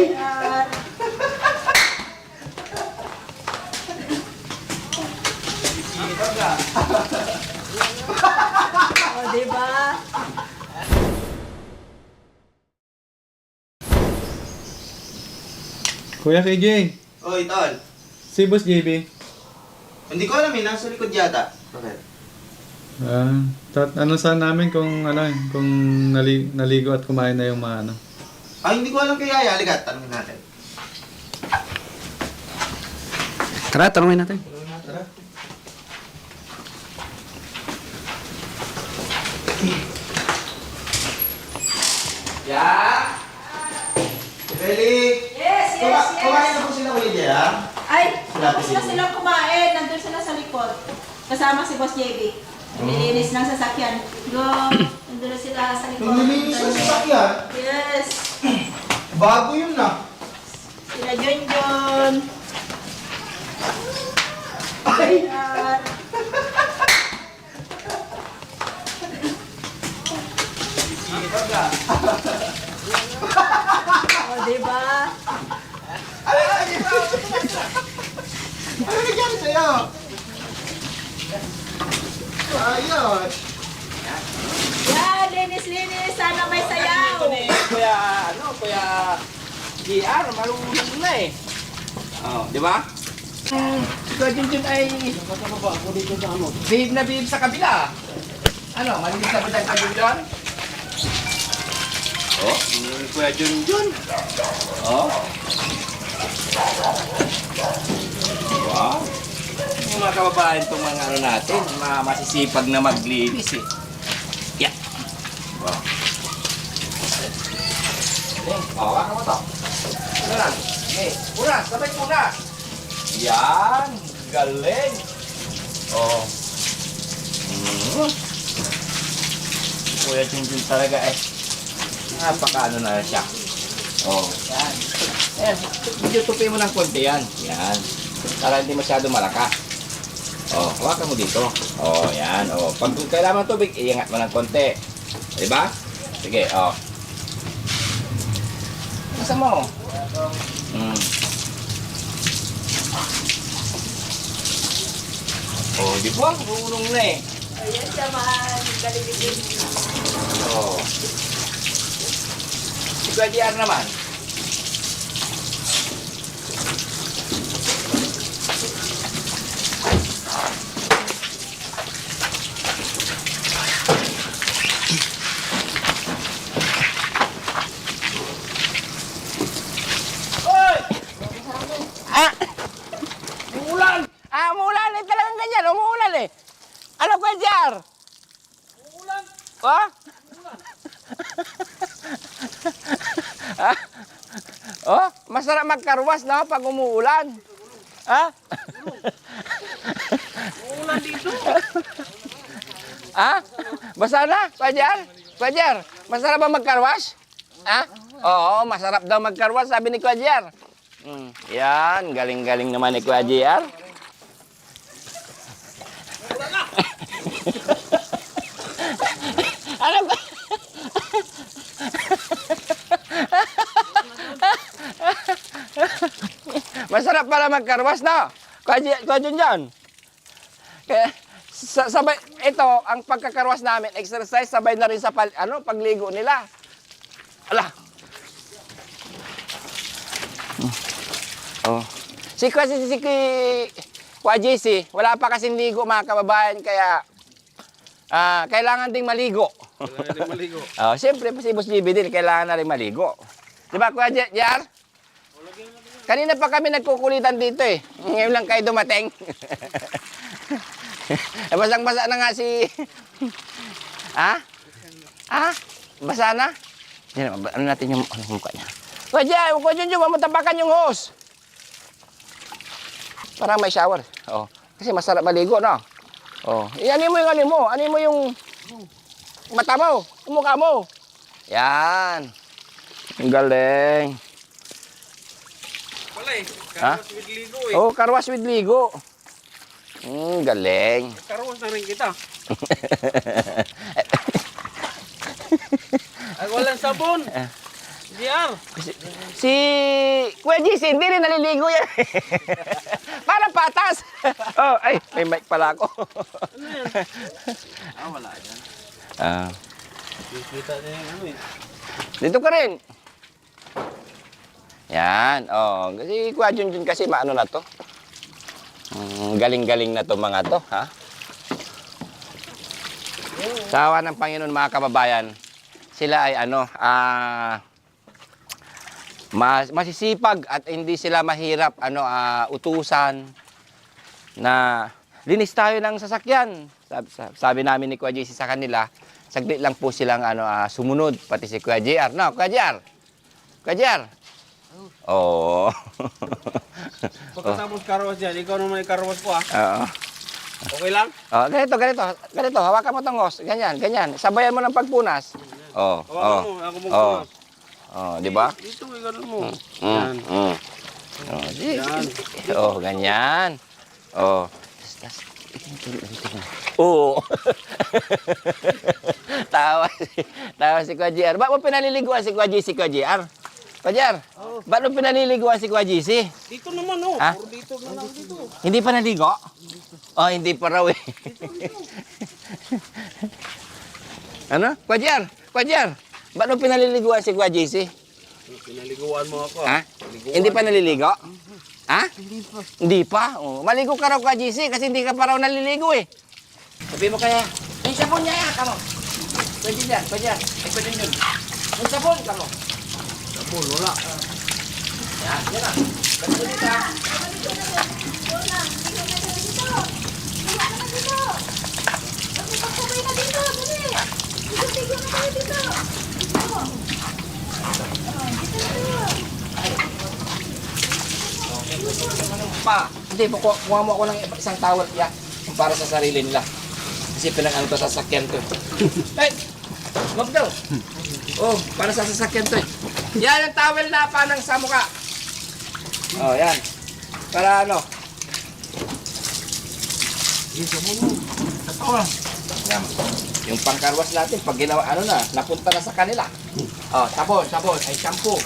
Ayan. O, diba? Kuya KJ, Oy, tol. si Boss JB. Hindi ko alam eh, nasa likod yata. Bakit? Ano saan namin kung kung naligo at kumain na yung mga ano. Ay, hindi ko alam kay Yaya. Halika, tanungin natin. Tara, tanungin natin. Tara. Ya! Beli! Yes, Kumain na po sila ulit ya? Ay, Sila tapos na Pili. silang kumain. Nandun sila sa likod. Kasama si Boss JB. Nililinis ng sasakyan. Go! Nandun na sila sa likod. Naglilinis ng sasakyan? Yes. Bago yun na. Sila John. Ayan. O, diba? Ano nangyari sa'yo? Ayos. Yan, linis-linis. Sana may sayaw. Ito ni Kuya GR, marunong na eh. Oh, di ba? Kuya Junjun ay bihib na bihib sa kabila. Ano, malinis na ba dahil sa Junjun? Oh, Kuya Junjun. Oh. Wow. Yung mga kababayan itong mga ano natin, mga masisipag na maglinis eh. Yeah. Wow. Hawakan mo to. Ano lang? Okay. Punas, sabay punas. Yan. Galing. Oh. Kuya Junjun talaga eh. Napaka ano na siya. Oh. Yan. Ayan. Medyo tupi mo ng konti yan. Yan. Para hindi masyado malakas. Oh, hawakan mo dito. Oh, yan. Oh, pag kailangan ng tubig, iangat mo ng konti. Diba? Sige, oh. Nasa mo? Oh, di ba? Ulong na eh. Ayan siya man. Galing-galing. Oh. Si Kuya DR naman. Hoy! Umuulan! Umuulan eh. Talagang ganyan. Umuulan eh. Ano, Kuya DR? Umuulan. Ha? Oh, masarap magkarwas na pag umuulan. Ha? Umuulan dito. Ha? Basa na, Pajar? Pajar, masarap ba magkarwas? Ha? Oo, masarap daw magkarwas, sabi ni Pajar. Yan, galing-galing naman ni Pajar. Ano ba? Masarap pala magkarwas, no? Kuya Junjun. Kaya, sabay, ito, ang pagkakarwas namin, exercise, sabay na rin sa pagligo nila. Ala. Oh. Si Kuya JC, wala pa kasing ligo mga kababayan, kaya kailangan ding maligo. Kailangan din maligo. Oh, siyempre, si Boss GB din, kailangan na rin maligo. Di ba, Kuya JR? Kanina pa kami nagkukulitan dito eh. Ngayon lang kayo dumating. Basang-basa na nga si... Ha? Ha? Basa na? Yan, ano natin yung mukha niya. Kuya Junjun, mamutapakan yung hose. Parang may shower. Oh. Kasi masarap maligo, no? Oh. Ano mo yung mata mo, yung mukha mo. Yan. Ang galing. Wala eh. Ha? Karwas with ligo eh. Oh, karwas with ligo. Galing. Karwas na rin kita. Ay, walang sabon. Si Kuya GC, hindi rin naliligo yan. Parang patas. Oh, ay, may mic pala ako. Wala yan. Ah, Kita niya yung ano eh. dito ka rin. Yan, oh. Kasi Kuya Junjun kasi maano na to. Galing-galing na to mga to, ha? Sa awa ng Panginoon mga kababayan, sila ay ano, masisipag at hindi sila mahirap ano utusan na linis tayo ng sasakyan. Sabi namin ni Kuya JC sa kanila, saglit lang po silang ano sumunod pati si Kuya JR. No, Kuya JR. Kuya JR. Oo. Pagkatapos karawas yan, ikaw naman yung karawas ko ah. Oo. Okay lang? Oh, ganito. Hawakan mo tong hose. Ganyan. Sabayan mo ng pagpunas. Oh, Hawakan mo, ako mo Oh. Oh, di ba? Dito, gano'n mo. Mm. Oh, Yan. Oh, ganyan. Oh. Oo. tawa si Kuya JR. Ba't mo pinaliliguan si Kuya JC, Kuya JR? Kuya JR, ba't mo pinaliliguan si Kuya JC? Dito naman oh. Ha? Puro dito na lang dito. Hindi pa naligo? Oh, hindi pa raw eh. Ano? Kuya JR, ba't mo pinaliliguan si Kuya JC? Pinaliguan mo ako Ha? ah. Pinaliguan. Hindi pa naliligo? Ha? Hindi pa. Oh, maligo ka raw Kuya JC kasi hindi ka pa raw naliligo eh. Sabi mo kaya, may sabon niya ka mo. Pwede dyan. Ay, pwede yun. May sabon ka mo. Sabon, wala. Yan na. Pwede mo dito ha. Pa, hindi, kuha mo ako ng isang towel ya, para sa sarili nila. Kasi pinag-ano to sa sasakyan to. Hey! Wag daw. Oh, para sa sasakyan to. Yan ang towel na panang sa mukha. Oh, yan. Para ano? Yan. Yung pangkarwas natin, pag ginawa, ano na, napunta na sa kanila. Oh, sabon, ay shampoo.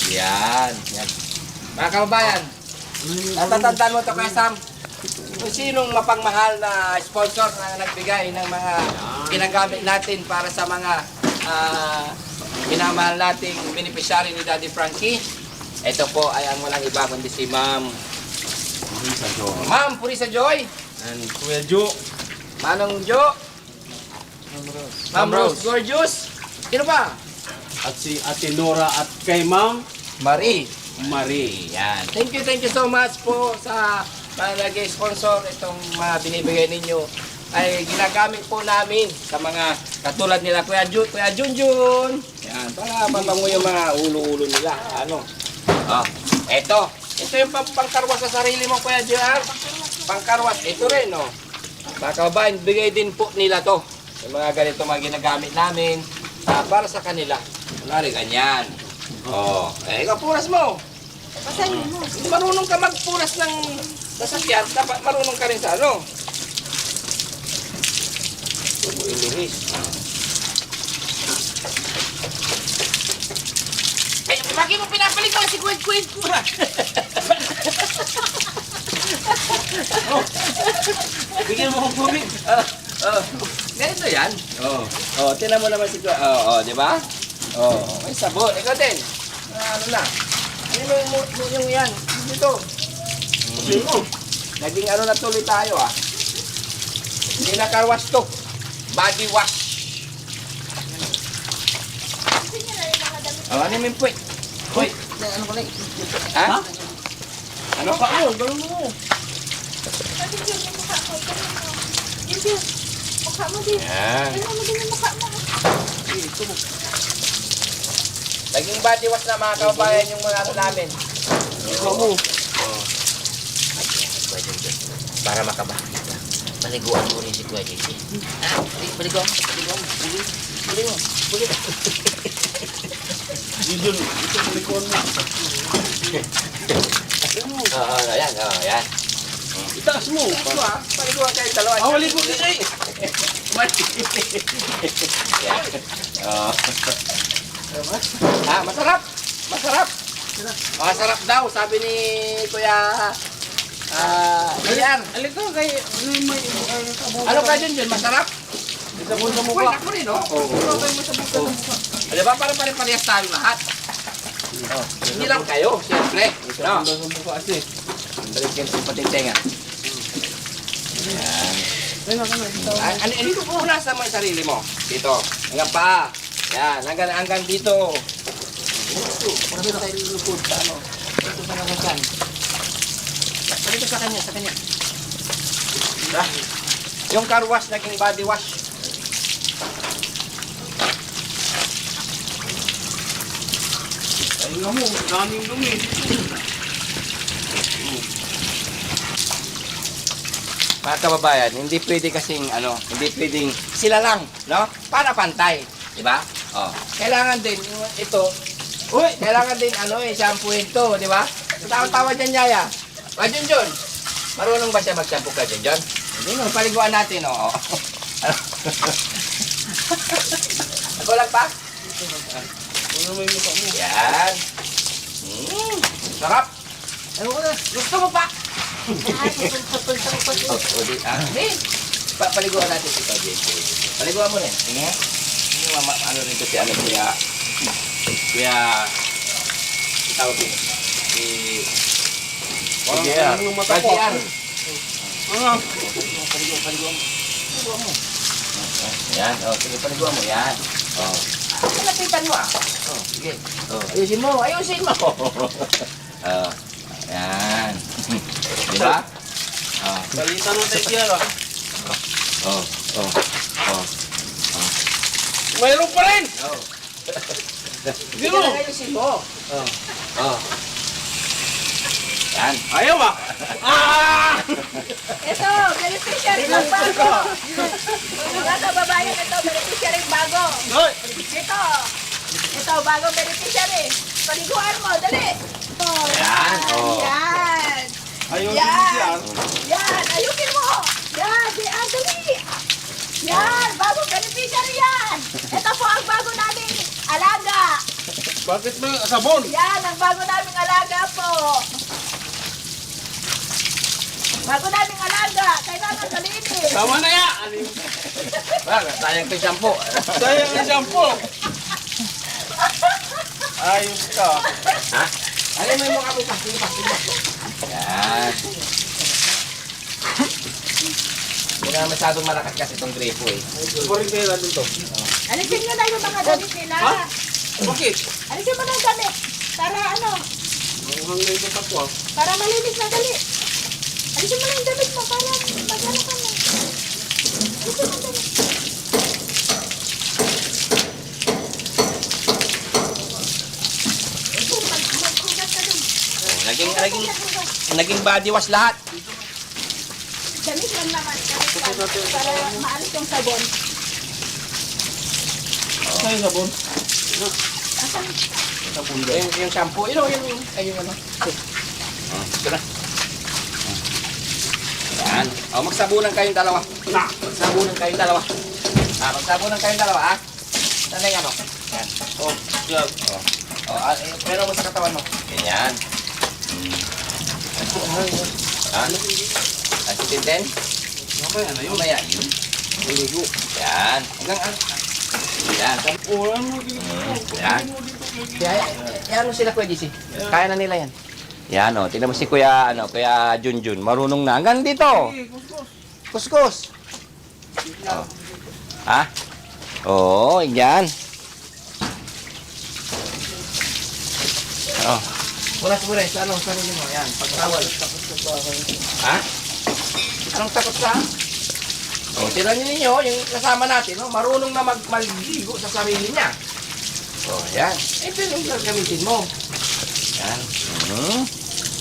Yan. Mga kababayan, natatandaan mo ito kay Sam? Kung sinong mapangmahal na sponsor na nagbigay ng mga ginagamit natin para sa mga minamahal nating beneficiary ni Daddy Frankie. Ito po ay ang walang iba kundi si Ma'am Purisa Joy. And Kuya Jo. Manong Jo. Ma'am Rose Gorgeous. Sino pa? At si Ate Nora at kay Ma'am Marie. Marie. Yan. Thank you so much po sa mga nag-sponsor itong mga binibigay ninyo. Ay ginagamit po namin sa mga katulad nila Kuya Junjun. Yan, para mabango yung mga ulo-ulo nila. Ano? Ito yung pangkarwas sa sarili mo Kuya Junjun. Pangkarwas. Ito rin, no? Mga kababayan, bigay din po nila to. Yung mga ganito mga ginagamit namin para sa kanila. Kunwari, ganyan. Ikaw punas mo. Pasahin mo. Kung marunong ka magpunas ng sasakyan, dapat marunong ka rin sa ano. Iluhis. Eh, bakit mo pinapaligaw si Kwid? Bigyan mo akong tubig. Ganito yan. Tinan mo naman si Kwid. Di ba? May sabon. Ikaw din. Ano na? Ano yung yan? Dito. Naging ano na tuloy tayo ah. Hindi na car wash to. Body wash. Ano yung point? Wait. Ano ko lang? Ha? Ano pa mo? Gano'n mo. Mukha mo din. Yan. Ano mo din yung mukha mo? Naging body wash na mga kababayan yung mga ano namin. Ikaw mo. Para makabakit ka. Paliguan mo rin si Kuya JC. Ha? Paliguan mo. Junjun, ito palikuan mo. Ayan. Itaas mo. Ito ah, paliguan kayo dalawa. Awali ko din eh. Ha, masarap. Masarap. Masarap daw, sabi ni Kuya Iyan. Alin ko kay may Ano ka dyan dyan? Masarap? sabon sa Uy, mukha. ako rin, oh. Di ba parang pare-parehas tayo lahat? Hindi lang kayo, siyempre. No? Sabon sa mukha kasi. Balik yan sa pating tenga. Yan. Ano dito po nasa mo yung sarili mo? Dito. Hanggang pa. Yan. Hanggang dito. Dito. Dito tayo lulupod sa ano. Dito sa nakasan. Dito sa kanya. Sa kanya. Diba? Yung car wash naging body wash. Ayun nga mo, daming dumi. Mga kababayan, hindi pwede kasing hindi pwedeng sila lang, no? Para pantay, di ba? Oh. Kailangan din ito. Uy, kailangan din shampooin to, di ba? Tawa-tawa diyan, Yaya. Junjun. Marunong ba siya mag-shampoo ka, Junjun? Hindi no, paliguan natin, oh. Ako lang pa? Ano may mukha mo? Yan. Sarap. Ano ko na? Gusto mo pa? Paliguan natin si Pablo. Paliguan mo rin. Tingnan. Hindi ano rin ito si Kuya tawag din. Parang JR. anong mata ko. JR. Ano? Paliguan mo. Yan. Sige, paliguan mo. Yan. Lapitan mo ah. Sige. Ayusin mo. Yan. Di ba? Palitan mo tayo siya ah. Mayroon pa rin! Sige na, ayusin mo. Yan. Ayaw ah! Ito, beneficiary ng bago. Mga kababayan, ito, beneficiary bago. Hoy! Ito, bago beneficiary. Paliguan mo, dali. Yan. Yan. Ayaw din Yan. siya. Yan, ayusin mo. Yan, dali. Yan, bago beneficiary yan. Ito po ang bago naming alaga. Bakit may sabon? Yan, ang bago naming alaga po. Bago naming alaga, kailangan malinis. Tama na ya! Sayang ito shampoo. Sayang ang shampoo! Ayos ka. Ha? Ano mo yung mukha mo pa? Sige pa. Yan. Hindi na masyadong malakas kasi itong gripo eh. Kuring kayo natin to. Alisin nyo na yung mga damit nila. Bakit? Alisin mo na yung damit. Para Mukhang na ito takwa. para malinis na dali. Alisin mo na yung damit mo para magano ka na. Alisin mo na damit. Maghugas ka dun. Naging body wash lahat. Damit lang naman. Para maalis yung sabon. Saan yung sabon? Asan? Yung shampoo, yung ano. Ito na. Yan. Magsabunan kayong dalawa. Magsabunan kayong dalawa. Magsabunan kayong dalawa, ha? Saan na yung ano? Yan. Yan. Pero mo sa katawan mo. Ganyan. Asitin din? Mamaya na yun. Mamaya yun. Uligo. Yan. Hanggang yan. Oh, ano dito? Yan. Yan sila Kuya JC. Kaya na nila yan. Yan o. Tingnan mo si Kuya Junjun. Marunong na. Hanggang dito. Kuskus. Oh. Ha? Oo, yan. Oh. Mula siguro sa ano, sa nila mo. Yan, pagkawal. Ha? Anong takot sa? Oh, tira ninyo, yung kasama natin, no? Marunong na maligo sa sarili niya. Oh, yan. Ito yung gagamitin mo. Yan.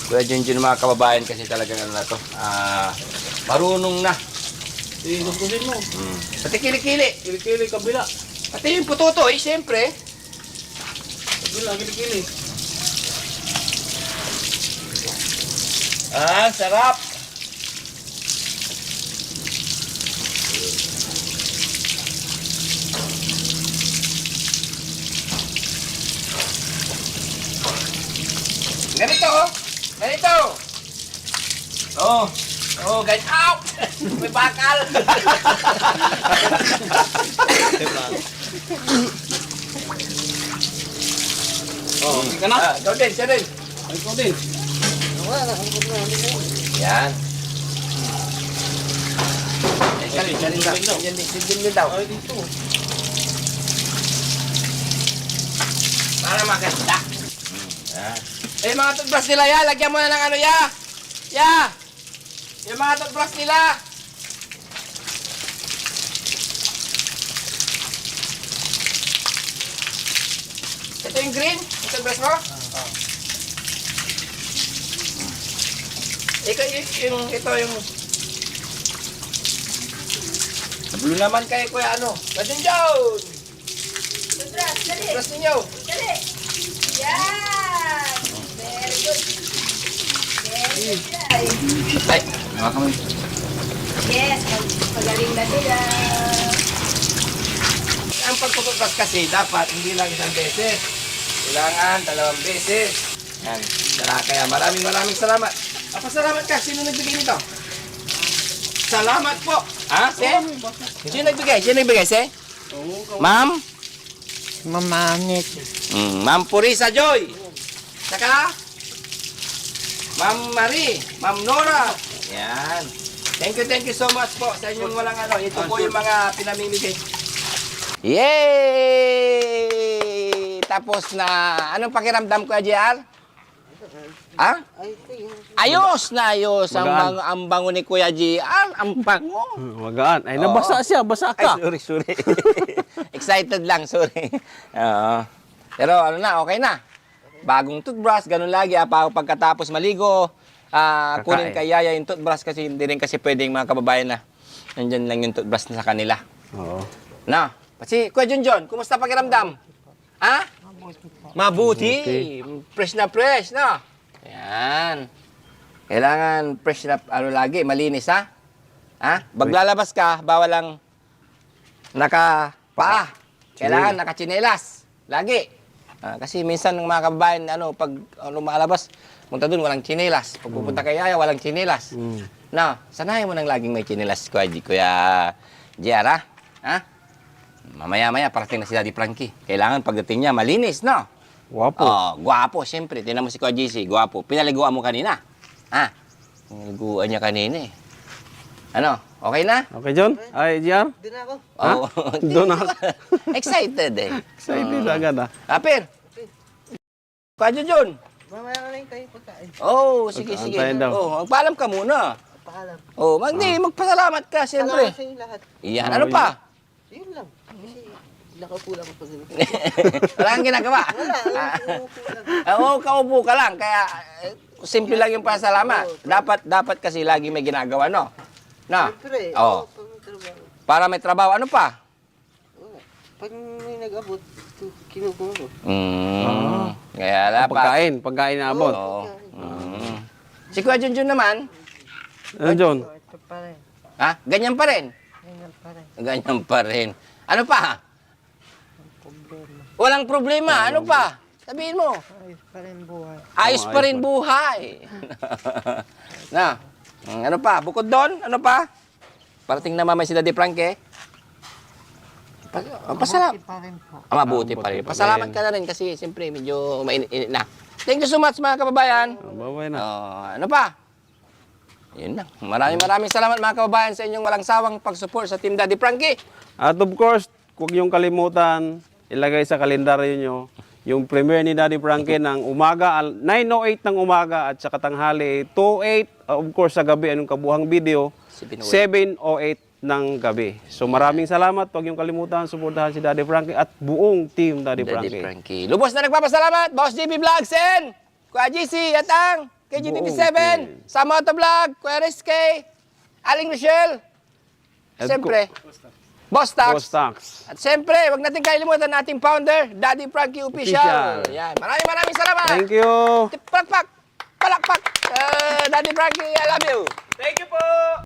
Kuya Junjun, mga kababayan, kasi talagang ano na to. Marunong na. Igustusin mo. Pati kilikili. Kilikili, kabila. Pati yung pututoy, siyempre. Kabila, kilikili. Sarap. Ganito! Oo. Oo, ganyan. Ow! May bakal! Oh, ka na? Ikaw din, siya din. Ay, ikaw din. Yan. Siya din daw. Siya din daw. Ay, dito. Para maganda. Yan. Eh, mga toothbrush nila, ya. Lagyan mo na ng ano, ya. Ya. Yung mga toothbrush nila. Ito yung green? Yung toothbrush mo? Ito ito yung... Blue naman kay Kuya ano. Ganyan dyan! Toothbrush, dali. Toothbrush ninyo. Dali. Yan. Very good. Very good. Ay, mga kamay. Yes, magaling na sila. Ang pagtutubras kasi dapat hindi lang isang beses. Kailangan 2 beses. Yan. Kaya maraming salamat. Pasalamat ka. Sino nagbigay nito? Salamat po. Ha? Se? Sino nagbigay? Se? Ma'am? Mamanit. Ma'am Purisa Joy. Saka? Ma'am Marie. Ma'am Nora. Yan. Thank you so much po sa inyong walang ano. Ito po yung mga pinamimigay. Yay! Tapos na, anong pakiramdam ko, JR? Ha? Ayos na ayos ang bango ni Kuya JR. Ang bango. Magaan. Ay, nabasa siya. Basa ka. Ay, sorry. Excited lang, sorry. Oo. Pero ano na, okay na. Bagong toothbrush, ganun lagi. Pagkatapos maligo, kunin kay Yaya yung toothbrush kasi hindi rin kasi pwedeng mga kababayan na nandyan lang yung toothbrush na sa kanila. Oo. Na, kasi Kuya Junjun, kumusta pakiramdam? Ha? Mabuti. Fresh na fresh, no? Ayan. Kailangan fresh na, ano lagi, malinis, ha? Ha? Paglalabas ka, bawal lang naka-paa. Kailangan naka-tsinelas. Lagi. Kasi minsan ng mga kababayan, pag lumalabas, punta dun, walang tsinelas. Pag pupunta kay Yaya, walang tsinelas. Na, sanayin mo nang laging may tsinelas, Kuya JR, ha? Ha? Mamaya-maya, parating na si Daddy Frankie. Kailangan pagdating niya, malinis, no? Wapo. Oh, gwapo, siyempre. Tingnan mo si Kuya GC, gwapo. Pinaliguan mo kanina. Ha? Pinaliguan niya kanina eh. Ano? Okay na? Okay, John? Ay, JR? Doon ako. Oh, Doon ako. excited eh. Excited agad, ah. Apir! Kuya Jun! Mamaya ka na yung tayo pagkain. Oh, sige. Antayin daw. Oh, magpaalam ka muna. Paalam. Oh, magpasalamat ka, siyempre. Salamat sa inyo lahat. Iyan, ano pa? Yun lang. Kasi nakapula ko pa ganun. Wala kang ginagawa. Wala. Umupo lang. Oo, kaupo ka lang. Kaya, simple lang yung pasalamat. Dapat kasi lagi may ginagawa, no? Na? Siyempre. Oo. Pag may trabaho. Para may trabaho. Ano pa? Wala. Pag may nag-abot, kinukuha ko. Kaya dapat. Pagkain na abot. Oo. Si Kuya Junjun naman, Ano, John? Ito pa rin. ha? Ganyan pa rin. Ganyan pa rin. Ganyan pa rin. Ano pa? Problema. Walang problema. Ano pa? Sabihin mo. Ayos pa rin buhay. Ayos pa rin buhay. Na? Ano pa? Bukod doon, ano pa? Parating na mamay si Daddy Frankie. Pasalamat. Mabuti pa rin po. Mabuti pa rin. Pasalamat ka na rin kasi siyempre medyo mainit na. Thank you so much mga kababayan. Babay na. Ano pa? Yun lang. Maraming salamat mga kababayan sa inyong walang sawang pag-support sa Team Daddy Frankie. At of course, huwag niyong kalimutan, ilagay sa kalendaryo niyo yung premiere ni Daddy Frankie ng umaga, 9:08 ng umaga at saka tanghali 2:08, of course sa gabi, anong kabuhang video, 7:08 ng gabi. So maraming salamat, huwag niyong kalimutan, suportahan si Daddy Frankie at buong Team Daddy Frankie. Lubos na nagpapasalamat, Boss JB Vlogs and Kuya GC at ang KGTV7, sa Motovlog, Kuya Rizky, Aling Rochelle, siyempre, Boss Tax. At siyempre, wag natin kalimutan nating founder, Daddy Frankie Official. Yan. Maraming salamat. Thank you. Palakpak. Daddy Frankie, I love you. Thank you po.